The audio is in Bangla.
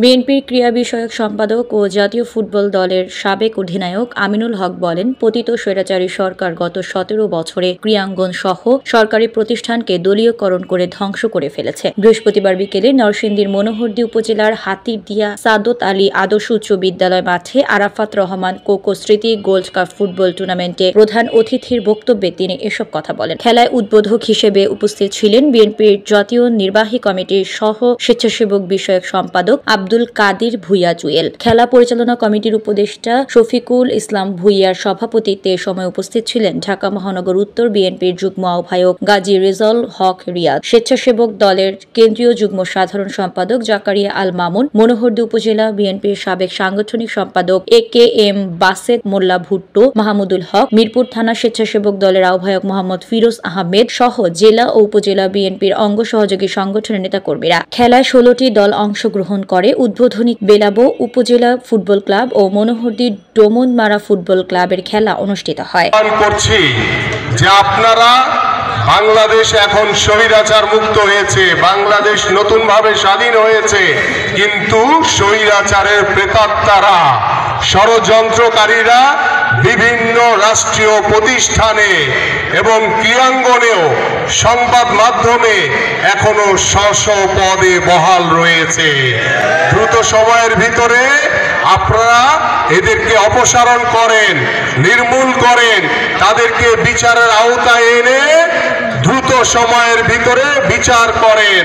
বিএনপির ক্রীড়া বিষয়ক সম্পাদক ও জাতীয় ফুটবল দলের সাবেক অধিনায়ক আমিনুল হক বলেন, পতিত স্বৈরাচারী সরকার গত ১৭ বছরে ক্রীড়াঙ্গন সহ সরকারি প্রতিষ্ঠানকে দলীয়করণ করে ধ্বংস করে ফেলেছে। বৃহস্পতিবার বিকেলে নরসিংদীর মনোহরদী উপজেলার হাতিরদিয়া সাদত আলী আদর্শ উচ্চ বিদ্যালয় মাঠে আরাফাত রহমান কোকো স্মৃতি গোল্ড কাপ ফুটবল টুর্নামেন্টে প্রধান অতিথির বক্তব্যে তিনি এসব কথা বলেন। খেলায় উদ্বোধক হিসেবে উপস্থিত ছিলেন বিএনপির জাতীয় নির্বাহী কমিটির সহ স্বেচ্ছাসেবক বিষয়ক সম্পাদক আব্দুল কাদির ভুইয়া জুয়েল। খেলা পরিচালনা কমিটির উপদেষ্টা শফিকুল ইসলাম ভুইয়ার সভাপতিত্বে এ সময় উপস্থিত ছিলেন ঢাকা মহানগর উত্তর বিএনপির যুগ্ম আহ্বায়ক গাজী রেজাউল হক রিয়াদ, স্বেচ্ছাসেবক দলের কেন্দ্রীয় যুগ্ম সাধারণ সম্পাদক জাকারিয়া আল মামুন, মনোহরদী উপজেলা বিএনপির সাবেক সাংগঠনিক সম্পাদক এ.কে.এম. বাসেত মোল্লা ভুট্টো, মাহমুদুল হক, মিরপুর থানা স্বেচ্ছাসেবক দলের আহ্বায়ক মোহাম্মদ ফিরোজ আহমেদ সহ জেলা ও উপজেলা বিএনপির অঙ্গ সহযোগী সংগঠনের নেতাকর্মীরা। খেলায় ১৬টি দল অংশগ্রহণ করে। উদ্বোধনী বেলাবো উপজেলা ফুটবল ক্লাব ও মনোহরদী ডোমনমারা ফুটবল ক্লাবের খেলা অনুষ্ঠিত হয়। আপনারা বাংলাদেশ এখন স্বৈরাচার মুক্ত হয়েছে, বাংলাদেশ নতুনভাবে স্বাধীন হয়েছে, কিন্তু স্বৈরাচারের প্রেতাত্মারা, ষড়যন্ত্রকারীরা বিভিন্ন রাষ্ট্রীয় প্রতিষ্ঠানে এবং ক্রীড়াঙ্গনেও সংবাদ মাধ্যমে এখনো স্ব পদে বহাল রয়েছে। দ্রুত সময়ের ভিতরে আপনারা এদেরকে অপসারণ করেন, নির্মূল করেন, তাদেরকে বিচারের আওতায় এনে দ্রুত সময়ের ভিতরে বিচার করেন।